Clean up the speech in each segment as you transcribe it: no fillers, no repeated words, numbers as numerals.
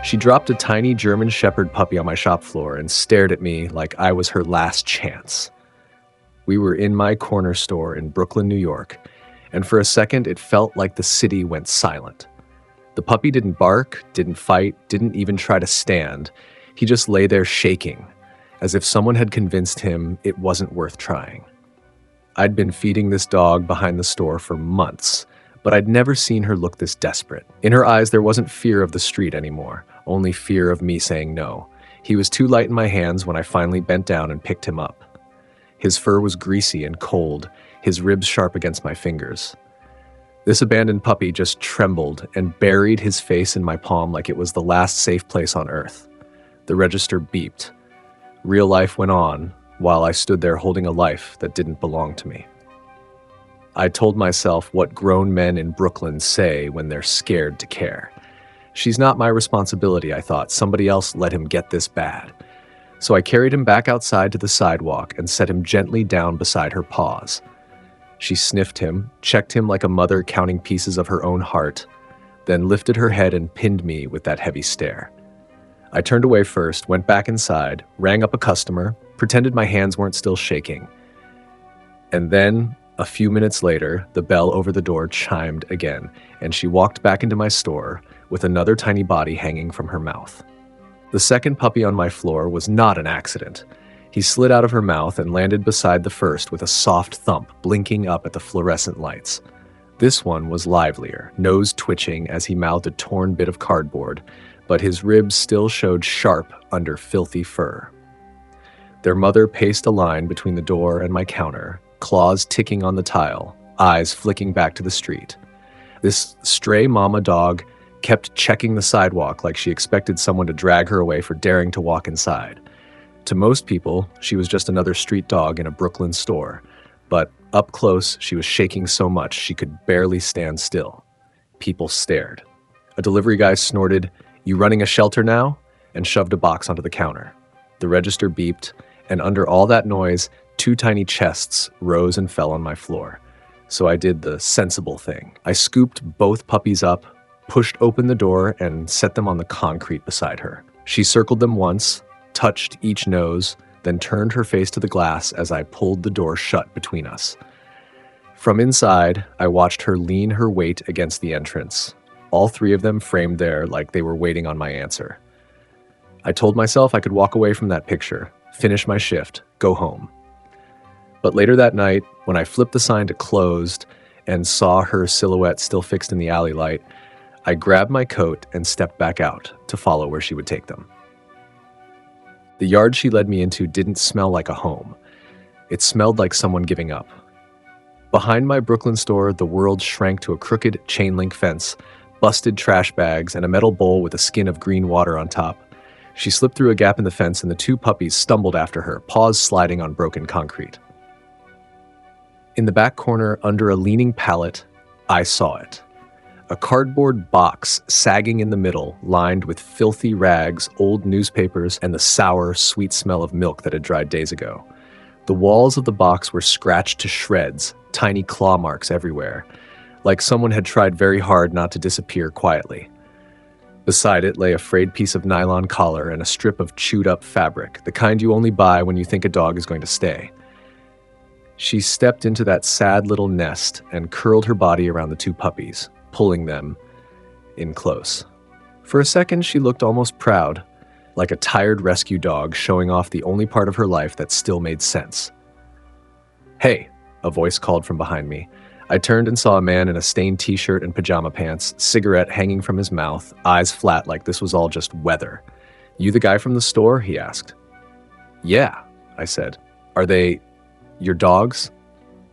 She dropped a tiny German Shepherd puppy on my shop floor and stared at me like I was her last chance. We were in my corner store in Brooklyn, New York, and for a second it felt like the city went silent. The puppy didn't bark, didn't fight, didn't even try to stand. He just lay there shaking, as if someone had convinced him it wasn't worth trying. I'd been feeding this dog behind the store for months, but I'd never seen her look this desperate. In her eyes, there wasn't fear of the street anymore, only fear of me saying no. He was too light in my hands when I finally bent down and picked him up. His fur was greasy and cold, his ribs sharp against my fingers. This abandoned puppy just trembled and buried his face in my palm like it was the last safe place on earth. The register beeped. Real life went on while I stood there holding a life that didn't belong to me. I told myself what grown men in Brooklyn say when they're scared to care. She's not my responsibility, I thought. Somebody else let him get this bad. So I carried him back outside to the sidewalk and set him gently down beside her Paws. She sniffed him, checked him like a mother counting pieces of her own heart, then lifted her head and pinned me with that heavy stare. I turned away first, went back inside, rang up a customer, pretended my hands weren't still shaking. And then, a few minutes later, the bell over the door chimed again, and she walked back into my store with another tiny body hanging from her mouth. The second puppy on my floor was not an accident. He slid out of her mouth and landed beside the first with a soft thump, blinking up at the fluorescent lights. This one was livelier, nose twitching as he mouthed a torn bit of cardboard, but his ribs still showed sharp under filthy fur. Their mother paced a line between the door and my counter, claws ticking on the tile, eyes flicking back to the street. This stray mama dog kept checking the sidewalk like she expected someone to drag her away for daring to walk inside. To most people, she was just another street dog in a Brooklyn store, but up close, she was shaking so much she could barely stand still. People stared. A delivery guy snorted, "You running a shelter now?" and shoved a box onto the counter. The register beeped, and under all that noise, two tiny chests rose and fell on my floor. So I did the sensible thing. I scooped both puppies up, pushed open the door, and set them on the concrete beside her. She circled them once, touched each nose, then turned her face to the glass as I pulled the door shut between us. From inside, I watched her lean her weight against the entrance, all three of them framed there like they were waiting on my answer. I told myself I could walk away from that picture, finish my shift, go home. But later that night, when I flipped the sign to closed and saw her silhouette still fixed in the alley light, I grabbed my coat and stepped back out to follow where she would take them. The yard she led me into didn't smell like a home. It smelled like someone giving up. Behind my Brooklyn store, the world shrank to a crooked chain-link fence, busted trash bags, and a metal bowl with a skin of green water on top. She slipped through a gap in the fence and the two puppies stumbled after her, paws sliding on broken concrete. In the back corner, under a leaning pallet, I saw it. A cardboard box sagging in the middle, lined with filthy rags, old newspapers, and the sour, sweet smell of milk that had dried days ago. The walls of the box were scratched to shreds, tiny claw marks everywhere, like someone had tried very hard not to disappear quietly. Beside it lay a frayed piece of nylon collar and a strip of chewed-up fabric, the kind you only buy when you think a dog is going to stay. She stepped into that sad little nest and curled her body around the two puppies, pulling them in close. For a second, she looked almost proud, like a tired rescue dog showing off the only part of her life that still made sense. "Hey," a voice called from behind me. I turned and saw a man in a stained t-shirt and pajama pants, cigarette hanging from his mouth, eyes flat like this was all just weather. "You the guy from the store?" he asked. "Yeah," I said. "Are they your dogs?"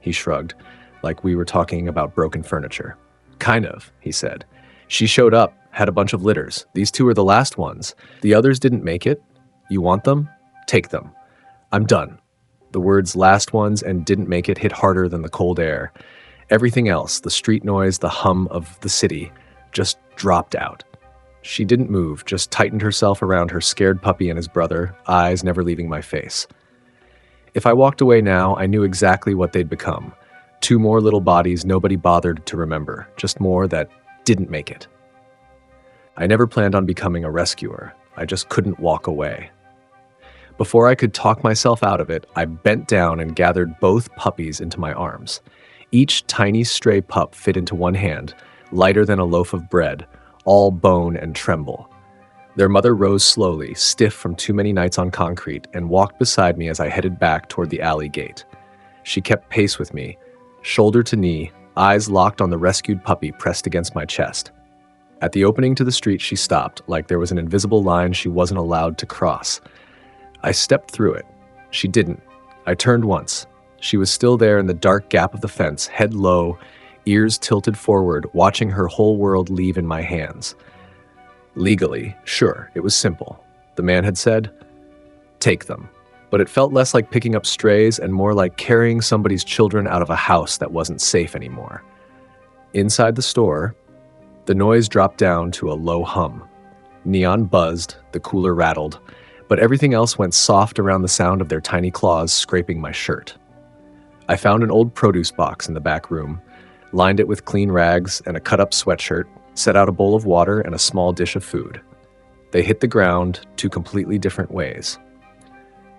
He shrugged, like we were talking about broken furniture. "Kind of," he said. "She showed up, had a bunch of litters. These two are the last ones. The others didn't make it. You want them? Take them. I'm done." The words "last ones" and "didn't make it" hit harder than the cold air. Everything else, the street noise, the hum of the city, just dropped out. She didn't move, just tightened herself around her scared puppy and his brother, eyes never leaving my face. If I walked away now, I knew exactly what they'd become. Two more little bodies nobody bothered to remember, just more that didn't make it. I never planned on becoming a rescuer. I just couldn't walk away. Before I could talk myself out of it, I bent down and gathered both puppies into my arms. Each tiny stray pup fit into one hand, lighter than a loaf of bread, all bone and tremble. Their mother rose slowly, stiff from too many nights on concrete, and walked beside me as I headed back toward the alley gate. She kept pace with me, shoulder to knee, eyes locked on the rescued puppy pressed against my chest. At the opening to the street, she stopped, like there was an invisible line she wasn't allowed to cross. I stepped through it. She didn't. I turned once. She was still there in the dark gap of the fence, head low, ears tilted forward, watching her whole world leave in my hands. Legally, sure, it was simple. The man had said, "Take them." But it felt less like picking up strays and more like carrying somebody's children out of a house that wasn't safe anymore. Inside the store, the noise dropped down to a low hum. Neon buzzed, the cooler rattled, but everything else went soft around the sound of their tiny claws scraping my shirt. I found an old produce box in the back room, lined it with clean rags and a cut-up sweatshirt, set out a bowl of water and a small dish of food. They hit the ground 2 completely different ways.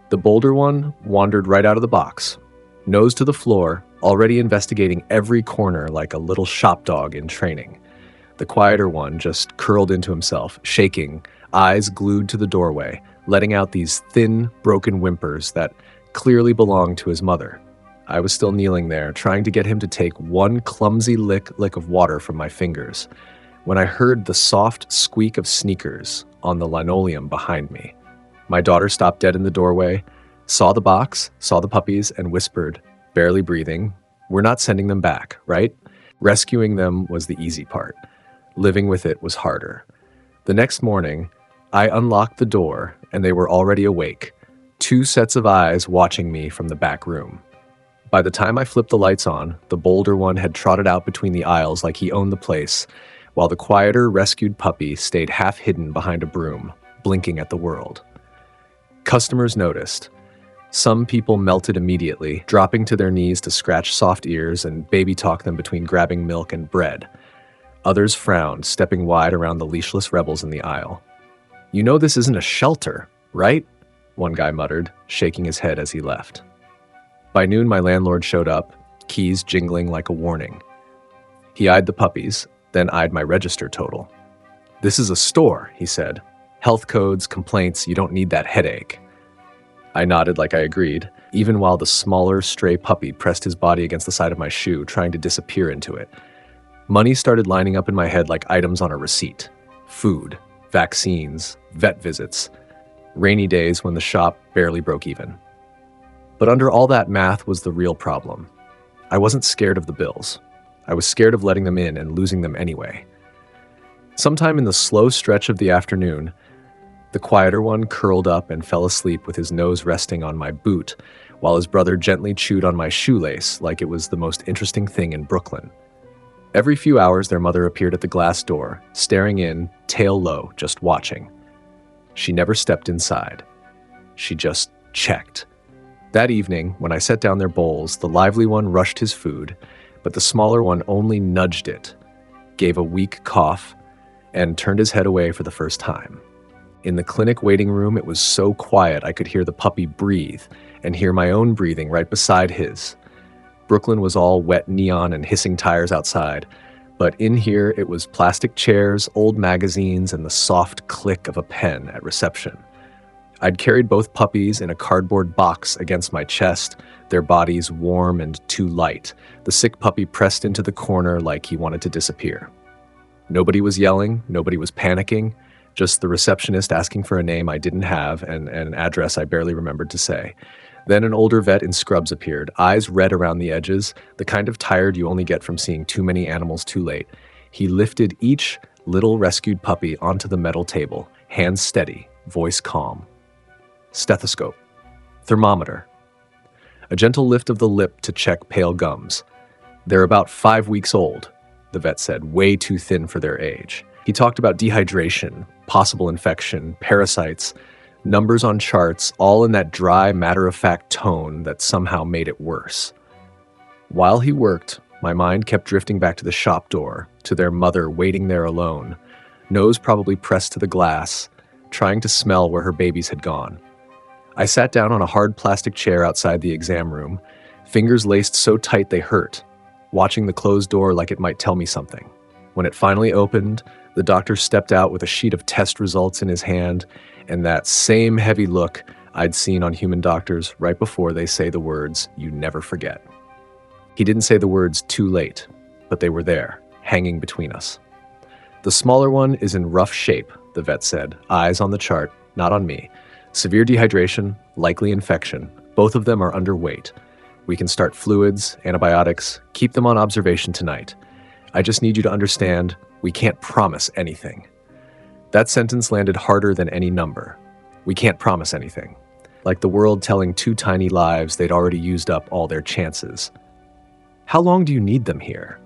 The bolder one wandered right out of the box, nose to the floor, already investigating every corner like a little shop dog in training. The quieter one just curled into himself, shaking, eyes glued to the doorway, letting out these thin, broken whimpers that clearly belonged to his mother. I was still kneeling there, trying to get him to take one clumsy lick of water from my fingers, when I heard the soft squeak of sneakers on the linoleum behind me. My daughter stopped dead in the doorway, saw the box, saw the puppies, and whispered, barely breathing, "We're not sending them back, right?" Rescuing them was the easy part. Living with it was harder. The next morning, I unlocked the door, and they were already awake, 2 sets of eyes watching me from the back room. By the time I flipped the lights on, the bolder one had trotted out between the aisles like he owned the place, while the quieter, rescued puppy stayed half hidden behind a broom, blinking at the world. Customers noticed. Some people melted immediately, dropping to their knees to scratch soft ears and baby talk them between grabbing milk and bread. Others frowned, stepping wide around the leashless rebels in the aisle. "You know this isn't a shelter, right?" one guy muttered, shaking his head as he left. By noon, my landlord showed up, keys jingling like a warning. He eyed the puppies, then eyed my register total. "This is a store," he said. "Health codes, complaints, you don't need that headache." I nodded like I agreed, even while the smaller, stray puppy pressed his body against the side of my shoe, trying to disappear into it. Money started lining up in my head like items on a receipt. Food, vaccines, vet visits, rainy days when the shop barely broke even. But under all that math was the real problem. I wasn't scared of the bills. I was scared of letting them in and losing them anyway. Sometime in the slow stretch of the afternoon, the quieter one curled up and fell asleep with his nose resting on my boot, while his brother gently chewed on my shoelace like it was the most interesting thing in Brooklyn. Every few hours, their mother appeared at the glass door, staring in, tail low, just watching. She never stepped inside. She just checked. That evening, when I set down their bowls, the lively one rushed his food, but the smaller one only nudged it, gave a weak cough, and turned his head away for the first time. In the clinic waiting room, it was so quiet I could hear the puppy breathe and hear my own breathing right beside his. Brooklyn was all wet neon and hissing tires outside, but in here it was plastic chairs, old magazines, and the soft click of a pen at reception. I'd carried both puppies in a cardboard box against my chest, their bodies warm and too light, the sick puppy pressed into the corner like he wanted to disappear. Nobody was yelling, nobody was panicking, just the receptionist asking for a name I didn't have and an address I barely remembered to say. Then an older vet in scrubs appeared, eyes red around the edges, the kind of tired you only get from seeing too many animals too late. He lifted each little rescued puppy onto the metal table, hands steady, voice calm. Stethoscope. Thermometer. A gentle lift of the lip to check pale gums. "They're about 5 weeks old," the vet said, way too thin for their age. He talked about dehydration, possible infection, parasites, numbers on charts, all in that dry, matter-of-fact tone that somehow made it worse. While he worked, my mind kept drifting back to the shop door, to their mother waiting there alone, nose probably pressed to the glass, trying to smell where her babies had gone. I sat down on a hard plastic chair outside the exam room, fingers laced so tight they hurt, watching the closed door like it might tell me something. When it finally opened, the doctor stepped out with a sheet of test results in his hand and that same heavy look I'd seen on human doctors right before they say the words, "You never forget." He didn't say the words "too late," but they were there, hanging between us. "The smaller one is in rough shape," the vet said, eyes on the chart, not on me. "Severe dehydration, likely infection. Both of them are underweight. We can start fluids, antibiotics, keep them on observation tonight. I just need you to understand, we can't promise anything." That sentence landed harder than any number. We can't promise anything. Like the world telling two tiny lives they'd already used up all their chances. "How long do you need them here?"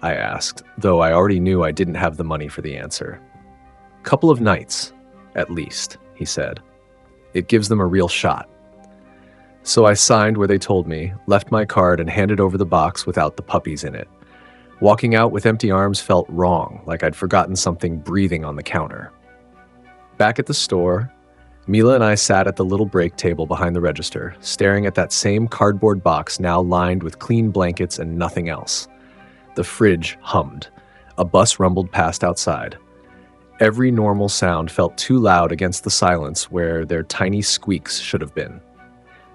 I asked, though I already knew I didn't have the money for the answer. "Couple of nights, at least," he said. "It gives them a real shot." So I signed where they told me, left my card, and handed over the box without the puppies in it. Walking out with empty arms felt wrong, like I'd forgotten something breathing on the counter. Back at the store, Mila and I sat at the little break table behind the register, staring at that same cardboard box now lined with clean blankets and nothing else. The fridge hummed. A bus rumbled past outside. Every normal sound felt too loud against the silence where their tiny squeaks should have been.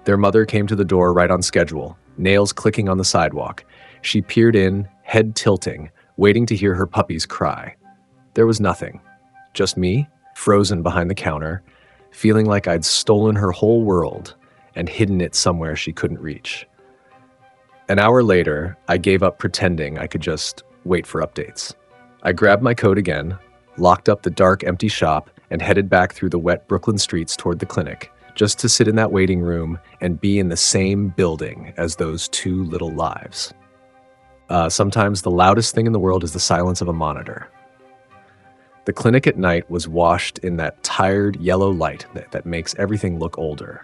Their mother came to the door right on schedule, nails clicking on the sidewalk. She peered in, head tilting, waiting to hear her puppies cry. There was nothing. Just me, frozen behind the counter, feeling like I'd stolen her whole world and hidden it somewhere she couldn't reach. An hour later, I gave up pretending I could just wait for updates. I grabbed my coat again, locked up the dark, empty shop, and headed back through the wet Brooklyn streets toward the clinic, just to sit in that waiting room and be in the same building as those two little lives. Sometimes the loudest thing in the world is the silence of a monitor. The clinic at night was washed in that tired yellow light that makes everything look older.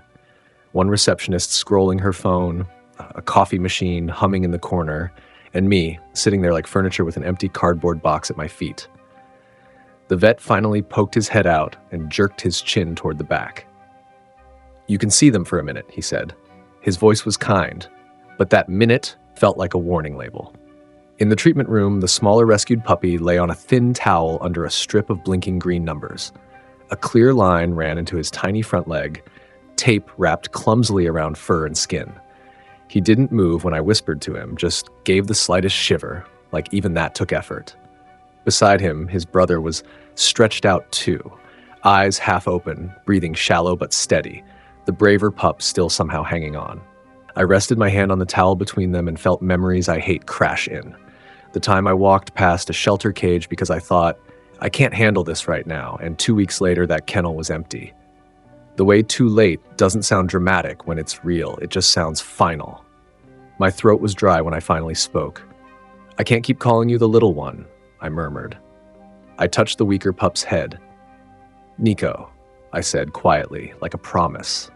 One receptionist scrolling her phone, a coffee machine humming in the corner, and me sitting there like furniture with an empty cardboard box at my feet. The vet finally poked his head out and jerked his chin toward the back. "You can see them for a minute," he said. His voice was kind, but that minute felt like a warning label. In the treatment room, the smaller rescued puppy lay on a thin towel under a strip of blinking green numbers. A clear line ran into his tiny front leg, tape wrapped clumsily around fur and skin. He didn't move when I whispered to him, just gave the slightest shiver, like even that took effort. Beside him, his brother was stretched out too, eyes half open, breathing shallow but steady, the braver pup still somehow hanging on. I rested my hand on the towel between them and felt memories I hate crash in. The time I walked past a shelter cage because I thought, I can't handle this right now, and 2 weeks later that kennel was empty. The way "too late" doesn't sound dramatic when it's real, it just sounds final. My throat was dry when I finally spoke. "I can't keep calling you the little one," I murmured. I touched the weaker pup's head. "Nico," I said quietly, like a promise.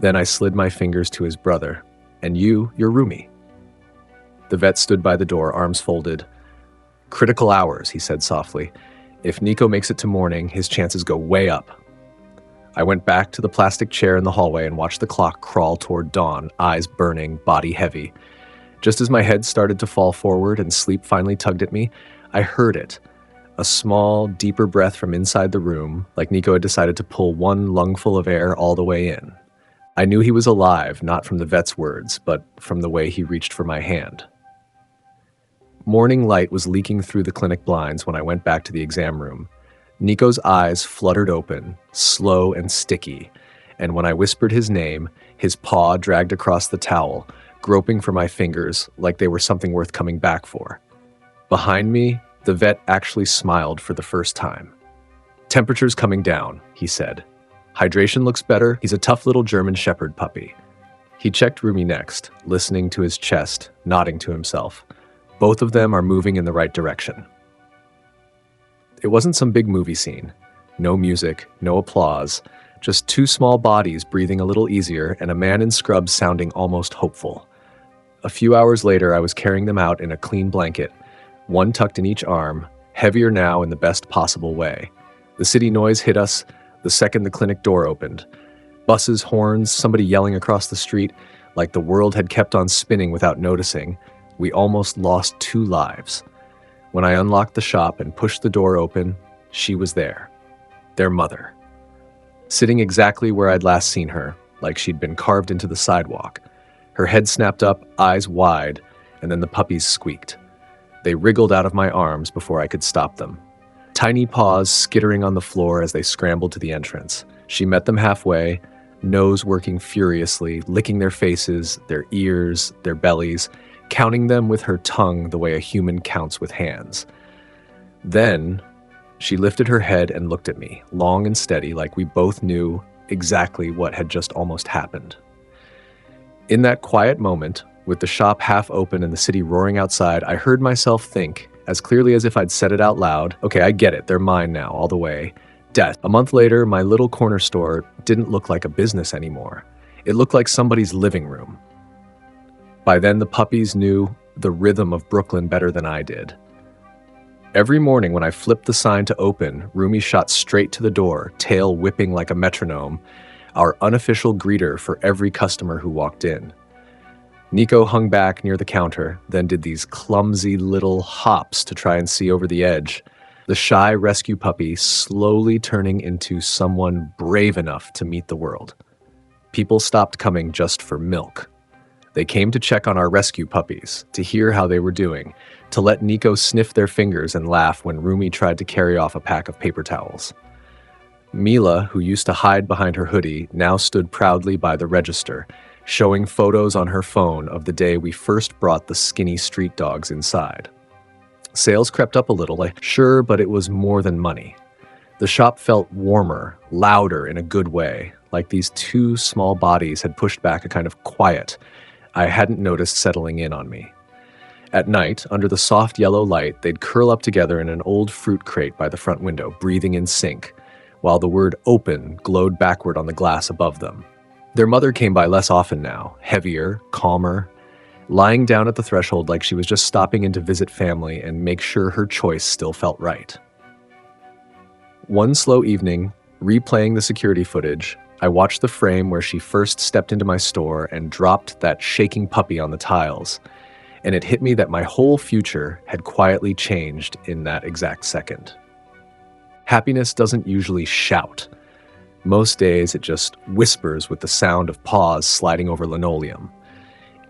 Then I slid my fingers to his brother. "And you're Rumi." The vet stood by the door, arms folded. "Critical hours," he said softly. "If Nico makes it to morning, his chances go way up." I went back to the plastic chair in the hallway and watched the clock crawl toward dawn, eyes burning, body heavy. Just as my head started to fall forward and sleep finally tugged at me, I heard it. A small, deeper breath from inside the room, like Nico had decided to pull one lungful of air all the way in. I knew he was alive, not from the vet's words, but from the way he reached for my hand. Morning light was leaking through the clinic blinds when I went back to the exam room. Nico's eyes fluttered open, slow and sticky, and when I whispered his name, his paw dragged across the towel, groping for my fingers like they were something worth coming back for. Behind me, the vet actually smiled for the first time. "Temperature's coming down," he said. "Hydration looks better. He's a tough little German Shepherd puppy." He checked Rumi next, listening to his chest, nodding to himself. Both of them are moving in the right direction. It wasn't some big movie scene. No music, no applause, just two small bodies breathing a little easier and a man in scrubs sounding almost hopeful. A few hours later, I was carrying them out in a clean blanket, one tucked in each arm, heavier now in the best possible way. The city noise hit us the second the clinic door opened. Buses, horns, somebody yelling across the street, like the world had kept on spinning without noticing. We almost lost 2 lives. When I unlocked the shop and pushed the door open, she was there. Their mother. Sitting exactly where I'd last seen her, like she'd been carved into the sidewalk. Her head snapped up, eyes wide, and then the puppies squeaked. They wriggled out of my arms before I could stop them. Tiny paws skittering on the floor as they scrambled to the entrance. She met them halfway, nose working furiously, licking their faces, their ears, their bellies, counting them with her tongue the way a human counts with hands. Then she lifted her head and looked at me, long and steady, like we both knew exactly what had just almost happened. In that quiet moment, with the shop half open and the city roaring outside, I heard myself think, as clearly as if I'd said it out loud, okay, I get it, they're mine now, all the way. Death. A month later, my little corner store didn't look like a business anymore. It looked like somebody's living room. By then, the puppies knew the rhythm of Brooklyn better than I did. Every morning when I flipped the sign to open, Rumi shot straight to the door, tail whipping like a metronome, our unofficial greeter for every customer who walked in. Nico hung back near the counter, then did these clumsy little hops to try and see over the edge, the shy rescue puppy slowly turning into someone brave enough to meet the world. People stopped coming just for milk. They came to check on our rescue puppies, to hear how they were doing, to let Nico sniff their fingers and laugh when Rumi tried to carry off a pack of paper towels. Mila, who used to hide behind her hoodie, now stood proudly by the register, showing photos on her phone of the day we first brought the skinny street dogs inside. Sales crept up a little, sure, but it was more than money. The shop felt warmer, louder in a good way, like these 2 small bodies had pushed back a kind of quiet I hadn't noticed settling in on me. At night, under the soft yellow light, they'd curl up together in an old fruit crate by the front window, breathing in sync, while the word open glowed backward on the glass above them. Their mother came by less often now, heavier, calmer, lying down at the threshold like she was just stopping in to visit family and make sure her choice still felt right. One slow evening, replaying the security footage, I watched the frame where she first stepped into my store and dropped that shaking puppy on the tiles, and it hit me that my whole future had quietly changed in that exact second. Happiness doesn't usually shout. Most days it just whispers with the sound of paws sliding over linoleum.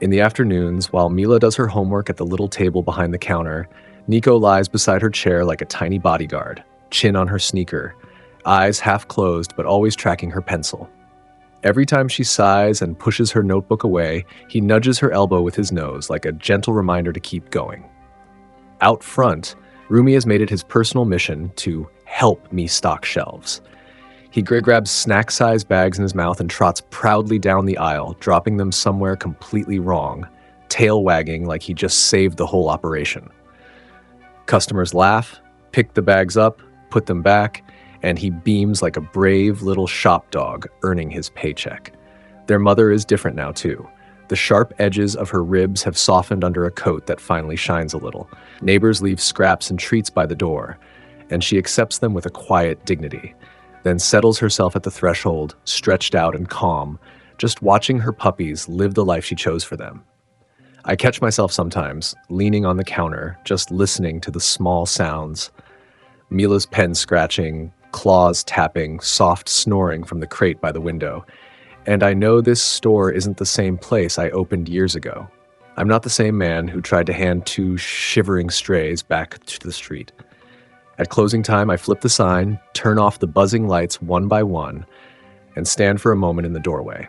In the afternoons, while Mila does her homework at the little table behind the counter, Nico lies beside her chair like a tiny bodyguard, chin on her sneaker, eyes half closed but always tracking her pencil. Every time she sighs and pushes her notebook away, he nudges her elbow with his nose like a gentle reminder to keep going. Out front, Rumi has made it his personal mission to help me stock shelves. He grabs snack-sized bags in his mouth and trots proudly down the aisle, dropping them somewhere completely wrong, tail wagging like he just saved the whole operation. Customers laugh, pick the bags up, put them back, and he beams like a brave little shop dog earning his paycheck. Their mother is different now, too. The sharp edges of her ribs have softened under a coat that finally shines a little. Neighbors leave scraps and treats by the door, and she accepts them with a quiet dignity, then settles herself at the threshold, stretched out and calm, just watching her puppies live the life she chose for them. I catch myself sometimes, leaning on the counter, just listening to the small sounds. Mila's pen scratching, claws tapping, soft snoring from the crate by the window. And I know this store isn't the same place I opened years ago. I'm not the same man who tried to hand 2 shivering strays back to the street. At closing time, I flip the sign, turn off the buzzing lights one by one, and stand for a moment in the doorway.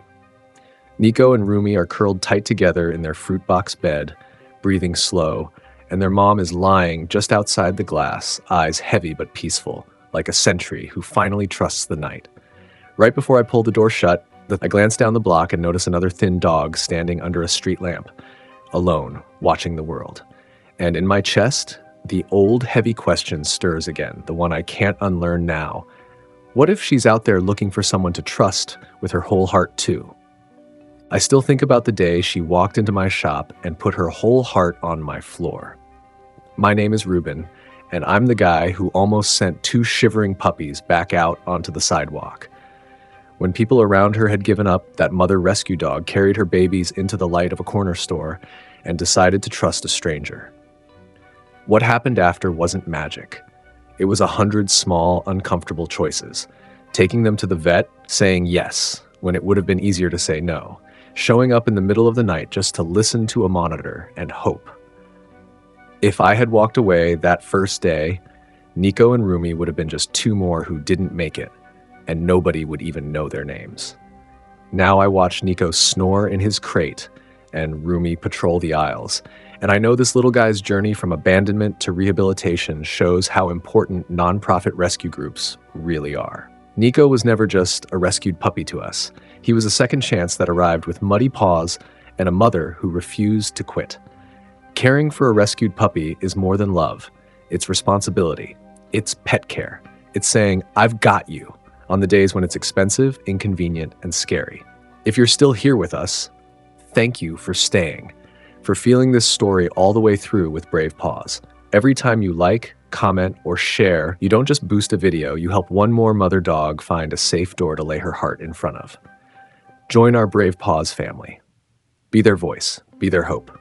Nico and Rumi are curled tight together in their fruit box bed, breathing slow, and their mom is lying just outside the glass, eyes heavy but peaceful, like a sentry who finally trusts the night. Right before I pull the door shut, I glance down the block and notice another thin dog standing under a street lamp, alone, watching the world. And in my chest, the old heavy question stirs again, the one I can't unlearn now. What if she's out there looking for someone to trust with her whole heart too? I still think about the day she walked into my shop and put her whole heart on my floor. My name is Ruben, and I'm the guy who almost sent 2 shivering puppies back out onto the sidewalk. When people around her had given up, that mother rescue dog carried her babies into the light of a corner store and decided to trust a stranger. What happened after wasn't magic. It was 100 small, uncomfortable choices. Taking them to the vet, saying yes when it would have been easier to say no. Showing up in the middle of the night just to listen to a monitor and hope. If I had walked away that first day, Nico and Rumi would have been just 2 more who didn't make it, and nobody would even know their names. Now I watch Nico snore in his crate and Rumi patrol the aisles, and I know this little guy's journey from abandonment to rehabilitation shows how important nonprofit rescue groups really are. Nico was never just a rescued puppy to us. He was a second chance that arrived with muddy paws and a mother who refused to quit. Caring for a rescued puppy is more than love. It's responsibility. It's pet care. It's saying, I've got you, on the days when it's expensive, inconvenient, and scary. If you're still here with us, thank you for staying, for feeling this story all the way through with Brave Paws. Every time you like, comment, or share, you don't just boost a video, you help one more mother dog find a safe door to lay her heart in front of. Join our Brave Paws family. Be their voice. Be their hope.